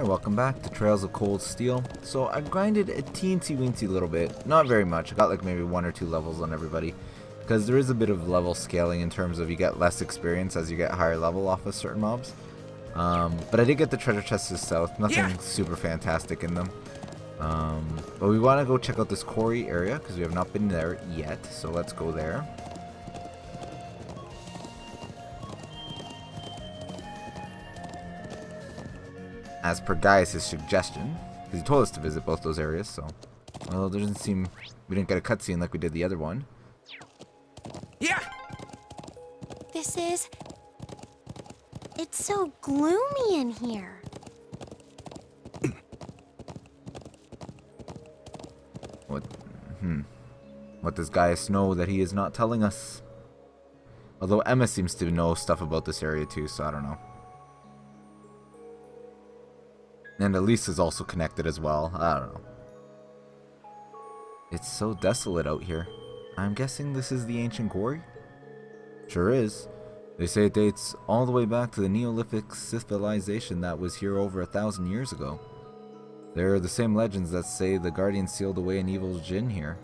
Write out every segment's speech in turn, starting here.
Alright, welcome back to Trails of Cold Steel. So I grinded a teensy weensy little bit, not very much. I got like maybe 1 or 2 levels on everybody, because there is a bit of level scaling in terms of you get less experience as you get higher level off of certain mobs. But I did get the treasure chests to the south, nothing super fantastic in them. But we want to go check out this quarry area because we have not been there yet, so let's go there. As per Gaius' suggestion, because he told us to visit both those areas, so... Well, there doesn't seem... We didn't get a cutscene like we did the other one. Yeah! This is... It's so gloomy in here. What does Gaius know that he is not telling us? Although Emma seems to know stuff about this area too, so I don't know. And Elise is also connected as well. I don't know. It's so desolate out here. I'm guessing this is the ancient quarry? Sure is. They say it dates all the way back to the Neolithic civilization that was here over 1,000 years ago. There are the same legends that say the Guardian sealed away an evil djinn here.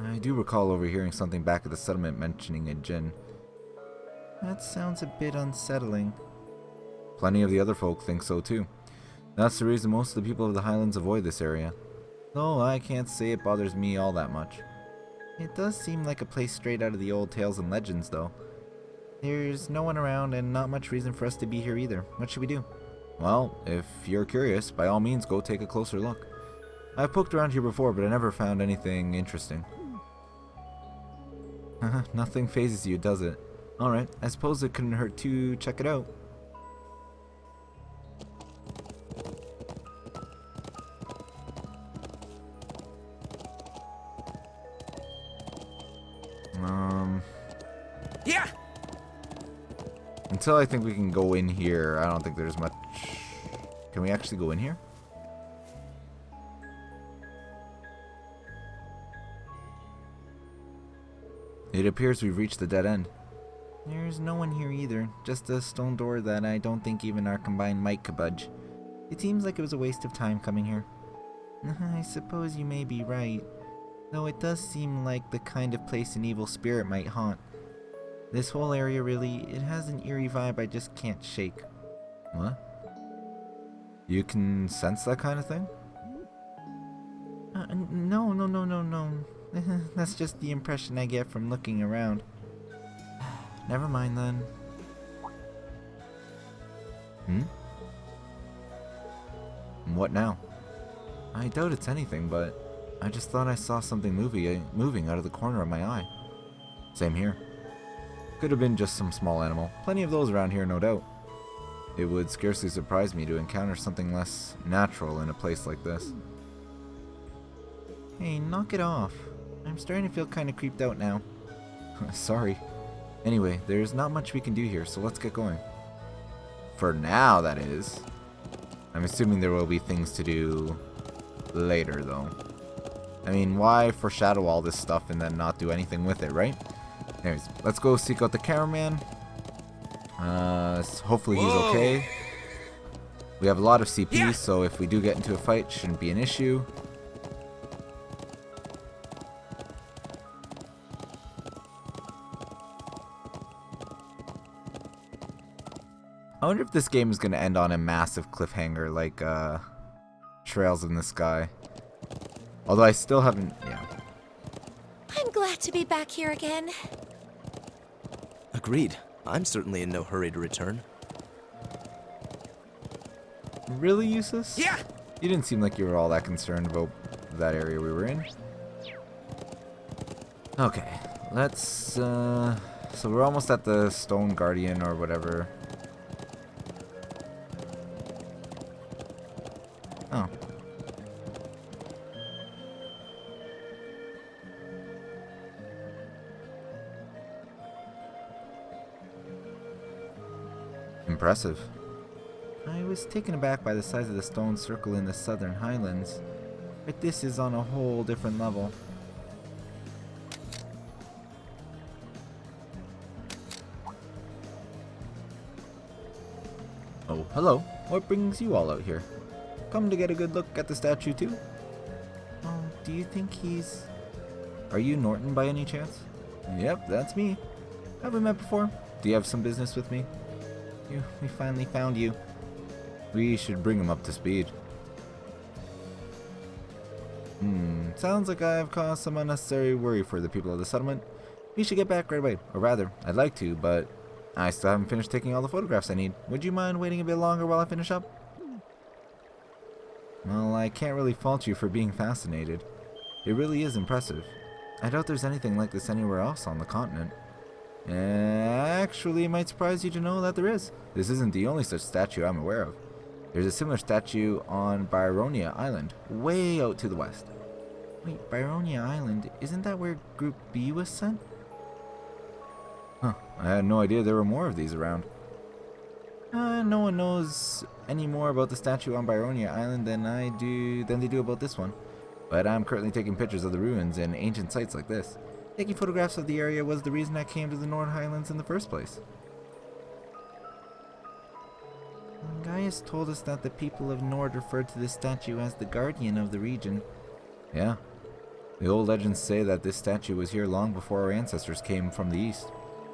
I do recall overhearing something back at the settlement mentioning a djinn. That sounds a bit unsettling. Plenty of the other folk think so too. That's the reason most of the people of the Highlands avoid this area. Though I can't say it bothers me all that much. It does seem like a place straight out of the old tales and legends though. There's no one around and not much reason for us to be here either. What should we do? Well, if you're curious, by all means go take a closer look. I've poked around here before, but I never found anything interesting. Nothing phases you, does it? Alright, I suppose it couldn't hurt to check it out. Yeah! Until I think we can go in here, I don't think there's much... Can we actually go in here? It appears we've reached the dead end. There's no one here either, just a stone door that I don't think even our combined might could budge. It seems like it was a waste of time coming here. I suppose you may be right, though it does seem like the kind of place an evil spirit might haunt. This whole area really, it has an eerie vibe I just can't shake. What? You can sense that kind of thing? No. That's just the impression I get from looking around. Never mind then. What now? I doubt it's anything, but I just thought I saw something moving out of the corner of my eye. Same here. Could have been just some small animal. Plenty of those around here, no doubt. It would scarcely surprise me to encounter something less natural in a place like this. Hey, knock it off. I'm starting to feel kind of creeped out now. Sorry. Anyway, there's not much we can do here, so let's get going. For now, that is. I'm assuming there will be things to do later, though. I mean, why foreshadow all this stuff and then not do anything with it, right? Anyways, let's go seek out the cameraman. Hopefully he's okay. We have a lot of CP, so if we do get into a fight, shouldn't be an issue. I wonder if this game is going to end on a massive cliffhanger like Trails in the Sky. Although I still haven't... Yeah. I'm glad to be back here again. Agreed. I'm certainly in no hurry to return. Really, Eustace? Yeah! You didn't seem like you were all that concerned about that area we were in. Okay, let's... So we're almost at the Stone Guardian or whatever. Oh. Impressive. I was taken aback by the size of the stone circle in the southern highlands, but this is on a whole different level. Oh, hello. what brings you all out here? Come to get a good look at the statue too? Oh, do you think he's... Are you Norton by any chance? Yep, that's me. Have we met before? Do you have some business with me? We finally found you. We should bring him up to speed. Sounds like I've caused some unnecessary worry for the people of the settlement. We should get back right away. Or rather, I'd like to, but I still haven't finished taking all the photographs I need. Would you mind waiting a bit longer while I finish up? Well, I can't really fault you for being fascinated. It really is impressive. I doubt there's anything like this anywhere else on the continent. Actually, it might surprise you to know that there is. This isn't the only such statue I'm aware of. There's a similar statue on Byronia Island, way out to the west. Wait, Byronia Island? Isn't that where Group B was sent? Huh, I had no idea there were more of these around. No one knows any more about the statue on Byronia Island than they do about this one. But I'm currently taking pictures of the ruins and ancient sites like this. Taking photographs of the area was the reason I came to the Nord Highlands in the first place. Gaius told us that the people of Nord referred to this statue as the guardian of the region. Yeah. The old legends say that this statue was here long before our ancestors came from the east,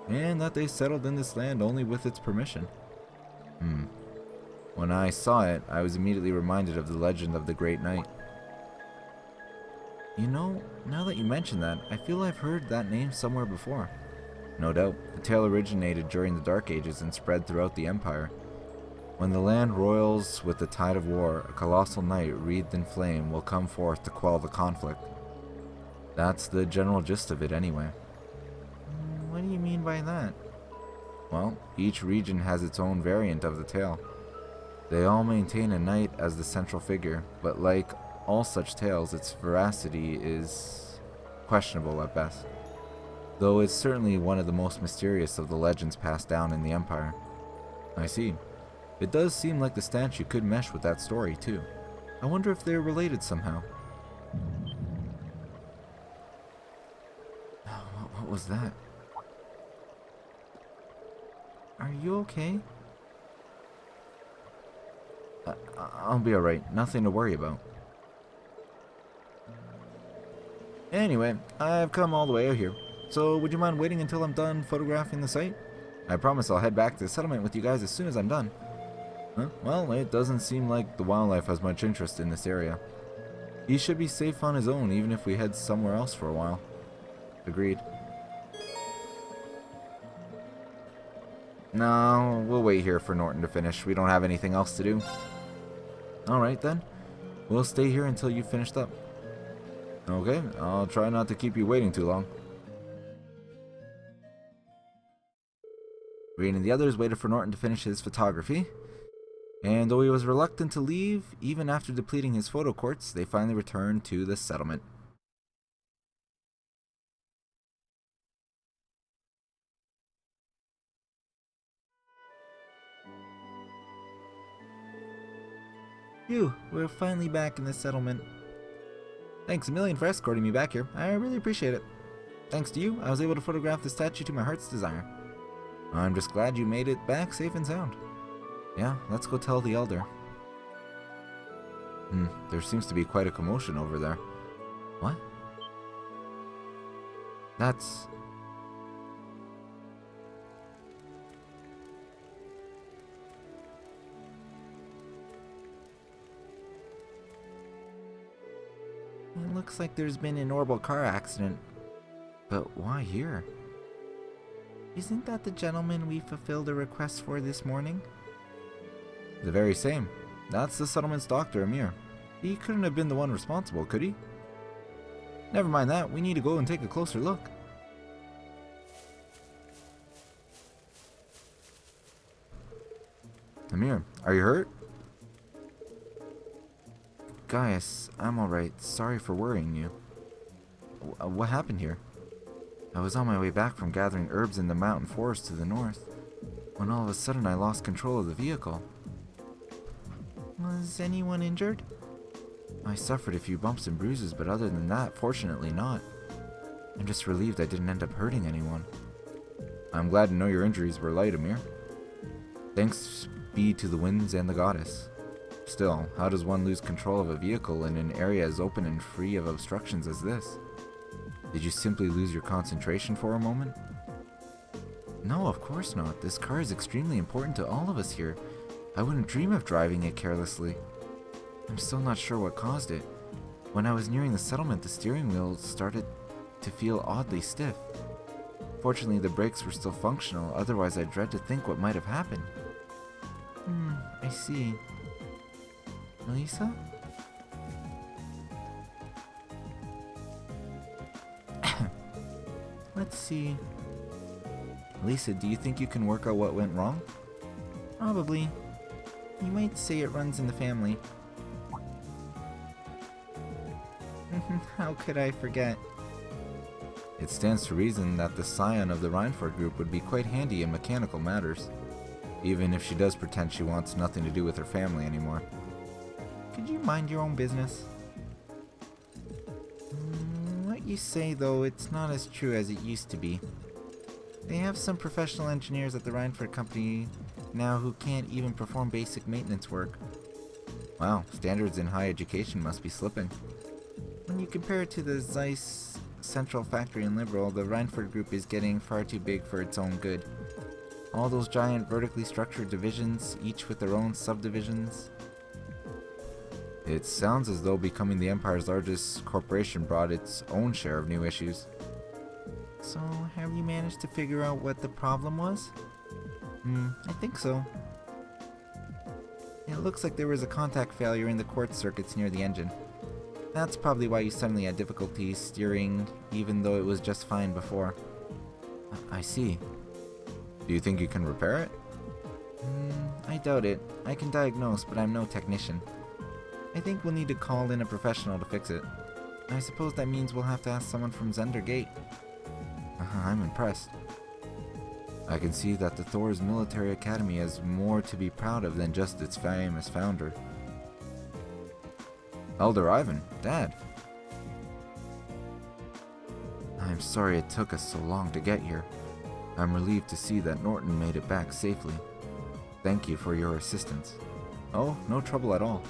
and that they settled in this land only with its permission. When I saw it, I was immediately reminded of the legend of the Great Knight. You know, now that you mention that, I feel I've heard that name somewhere before. No doubt, the tale originated during the Dark Ages and spread throughout the Empire. When the land roils with the tide of war, a colossal knight wreathed in flame will come forth to quell the conflict. That's the general gist of it anyway. What do you mean by that? Well, each region has its own variant of the tale. They all maintain a knight as the central figure, but like all such tales, its veracity is questionable at best. Though it's certainly one of the most mysterious of the legends passed down in the Empire. I see. It does seem like the statue could mesh with that story, too. I wonder if they're related somehow. What was that? Are you okay? I'll be alright. Nothing to worry about. Anyway, I've come all the way out here. So would you mind waiting until I'm done photographing the site? I promise I'll head back to the settlement with you guys as soon as I'm done. Huh? Well, it doesn't seem like the wildlife has much interest in this area. He should be safe on his own even if we head somewhere else for a while. Agreed. No, we'll wait here for Norton to finish. We don't have anything else to do. Alright then. We'll stay here until you've finished up. Okay, I'll try not to keep you waiting too long. Reed and the others waited for Norton to finish his photography. And though he was reluctant to leave, even after depleting his photo quartz, they finally returned to the settlement. Phew, we're finally back in the settlement. Thanks a million for escorting me back here. I really appreciate it. Thanks to you, I was able to photograph the statue to my heart's desire. I'm just glad you made it back safe and sound. Yeah, let's go tell the elder. There seems to be quite a commotion over there. What? That's... It looks like there's been an horrible car accident. But why here? Isn't that the gentleman we fulfilled a request for this morning? The very same. That's the settlement's doctor, Amir. He couldn't have been the one responsible, could he? Never mind that, we need to go and take a closer look. Amir, are you hurt? Gaius, I'm alright. Sorry for worrying you. What happened here? I was on my way back from gathering herbs in the mountain forest to the north, when all of a sudden I lost control of the vehicle. Was anyone injured? I suffered a few bumps and bruises, but other than that, fortunately not. I'm just relieved I didn't end up hurting anyone. I'm glad to know your injuries were light, Amir. Thanks be to the winds and the goddess. Still, how does one lose control of a vehicle in an area as open and free of obstructions as this? Did you simply lose your concentration for a moment? No, of course not. This car is extremely important to all of us here. I wouldn't dream of driving it carelessly. I'm still not sure what caused it. When I was nearing the settlement, the steering wheel started to feel oddly stiff. Fortunately, the brakes were still functional, otherwise I dread to think what might have happened. I see. Elisa? Let's see. Lisa, do you think you can work out what went wrong? Probably. You might say it runs in the family. How could I forget? It stands to reason that the scion of the Reinford group would be quite handy in mechanical matters, even if she does pretend she wants nothing to do with her family anymore. Could you mind your own business? What you say, though, it's not as true as it used to be. They have some professional engineers at the Reinford company now who can't even perform basic maintenance work. Wow, standards in high education must be slipping. When you compare it to the Zeiss Central Factory in Liberal, the Reinford Group is getting far too big for its own good. All those giant vertically structured divisions, each with their own subdivisions. It sounds as though becoming the Empire's largest corporation brought its own share of new issues. So, have you managed to figure out what the problem was? I think so. It looks like there was a contact failure in the quartz circuits near the engine. That's probably why you suddenly had difficulty steering, even though it was just fine before. I see. Do you think you can repair it? I doubt it. I can diagnose, but I'm no technician. I think we'll need to call in a professional to fix it. I suppose that means we'll have to ask someone from Zender Gate. I'm impressed. I can see that the Thor's Military Academy has more to be proud of than just its famous founder. Elder Ivan, Dad. I'm sorry it took us so long to get here. I'm relieved to see that Norton made it back safely. Thank you for your assistance. Oh, no trouble at all.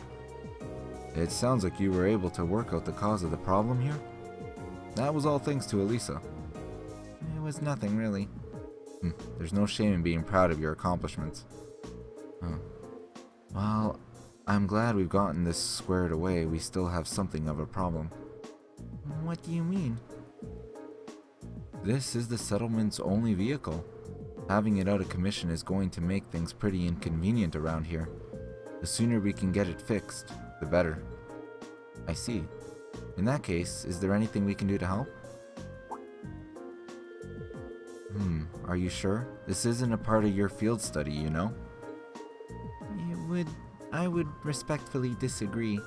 It sounds like you were able to work out the cause of the problem here? That was all thanks to Elisa. It was nothing, really. There's no shame in being proud of your accomplishments. Well, I'm glad we've gotten this squared away. We still have something of a problem. What do you mean? This is the settlement's only vehicle. Having it out of commission is going to make things pretty inconvenient around here. The sooner we can get it fixed, the better. I see. In that case, is there anything we can do to help? Are you sure? This isn't a part of your field study, you know? I would respectfully disagree.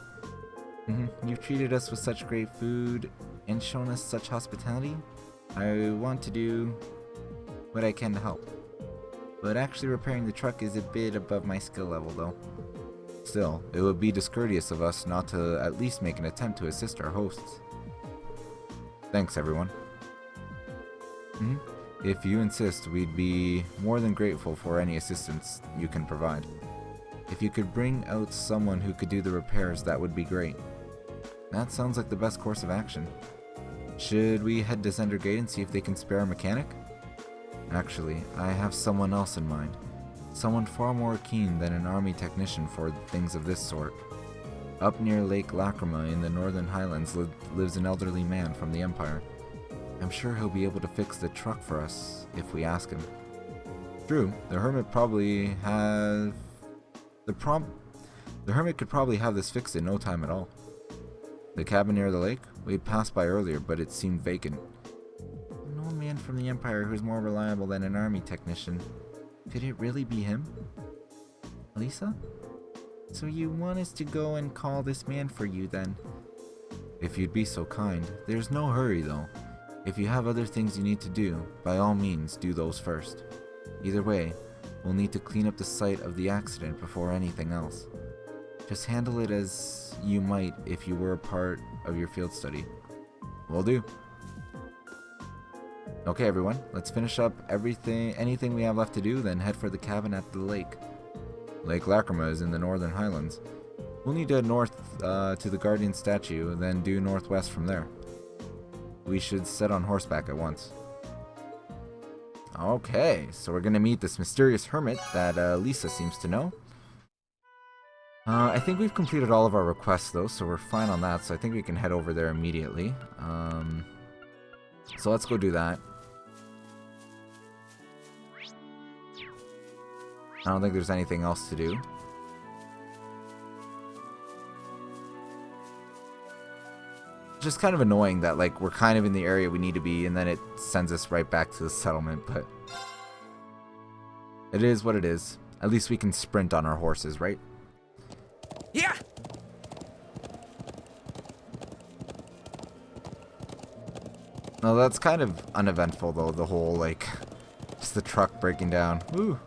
You've treated us with such great food and shown us such hospitality. I want to do what I can to help. But actually repairing the truck is a bit above my skill level, though. Still, it would be discourteous of us not to at least make an attempt to assist our hosts. Thanks, everyone. If you insist, we'd be more than grateful for any assistance you can provide. If you could bring out someone who could do the repairs, that would be great. That sounds like the best course of action. Should we head to Zender Gate and see if they can spare a mechanic? Actually, I have someone else in mind. Someone far more keen than an army technician for things of this sort. Up near Lake Lacrima in the Northern Highlands lives an elderly man from the Empire. I'm sure he'll be able to fix the truck for us if we ask him. True, the hermit could probably have this fixed in no time at all. The cabin near the lake? We passed by earlier, but it seemed vacant. An old man from the Empire who's more reliable than an army technician. Could it really be him? Lisa? So you want us to go and call this man for you then? If you'd be so kind. There's no hurry though. If you have other things you need to do, by all means do those first. Either way, we'll need to clean up the site of the accident before anything else. Just handle it as you might if you were a part of your field study. Will do. Okay everyone, let's finish up anything we have left to do, then head for the cabin at the lake. Lake Lacrima is in the Northern Highlands. We'll need to head north to the Guardian statue, and then due northwest from there. We should set on horseback at once. Okay, so we're gonna meet this mysterious hermit that Lisa seems to know. I think we've completed all of our requests though, so we're fine on that, so I think we can head over there immediately. So let's go do that. I don't think there's anything else to do. Just kind of annoying that like we're kind of in the area we need to be and then it sends us right back to the settlement, but it is what it is. At least we can sprint on our horses, right? Yeah. No, that's kind of uneventful though, the whole like just the truck breaking down. Woo.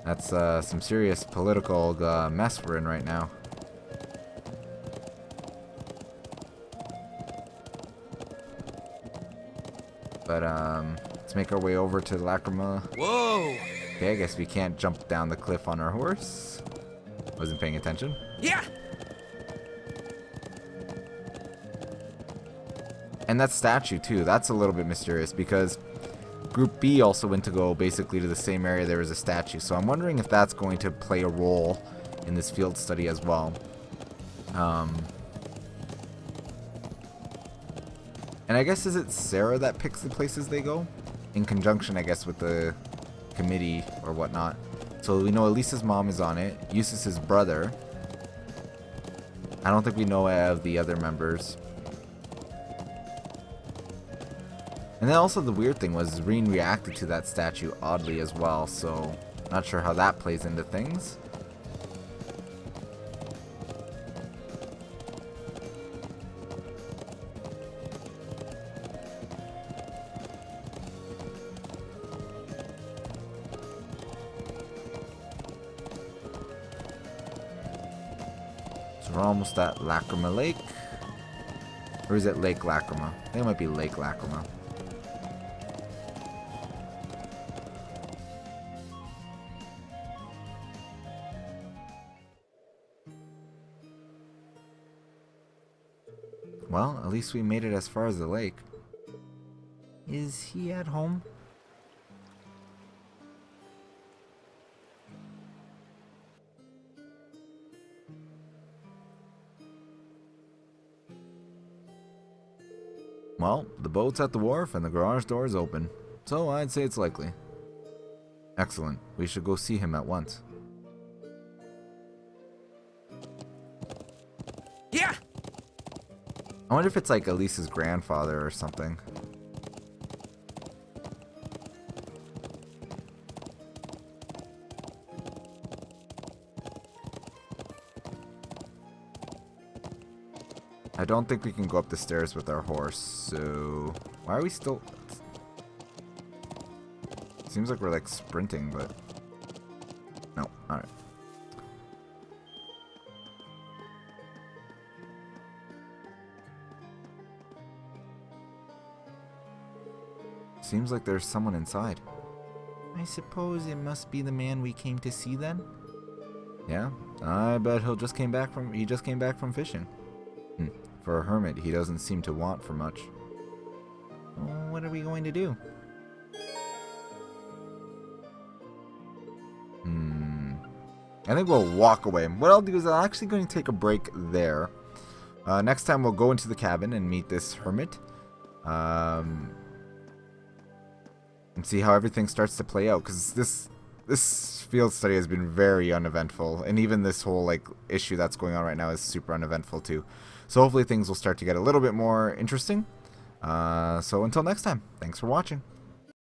That's some serious political mess we're in right now. But let's make our way over to Lacrima. Whoa. Okay, I guess we can't jump down the cliff on our horse. Wasn't paying attention. Yeah. And that statue too, that's a little bit mysterious because Group B also went to go basically to the same area there was a statue. So I'm wondering if that's going to play a role in this field study as well. And I guess is it Sarah that picks the places they go? In conjunction, I guess, with the committee or whatnot. So we know Elisa's mom is on it. Eustace's brother. I don't think we know of the other members. And then also the weird thing was Reen reacted to that statue oddly as well. So not sure how that plays into things. We're almost at Lacrima Lake. Or is it Lake Lacrima? I think it might be Lake Lacrima. Well, at least we made it as far as the lake. Is he at home? Well, the boat's at the wharf and the garage door is open, so I'd say it's likely. Excellent. We should go see him at once. Yeah. I wonder if it's like Elisa's grandfather or something. I don't think we can go up the stairs with our horse, so why are we still... Seems like we're like sprinting, but no, alright. Seems like there's someone inside. I suppose it must be the man we came to see then? Yeah, I bet he just came back from fishing. For a hermit, he doesn't seem to want for much. Well, what are we going to do? I think we'll walk away. What I'll do is I'm actually going to take a break there. Next time we'll go into the cabin and meet this hermit. And see how everything starts to play out. Because this field study has been very uneventful. And even this whole like issue that's going on right now is super uneventful too. So hopefully things will start to get a little bit more interesting. So until next time, thanks for watching.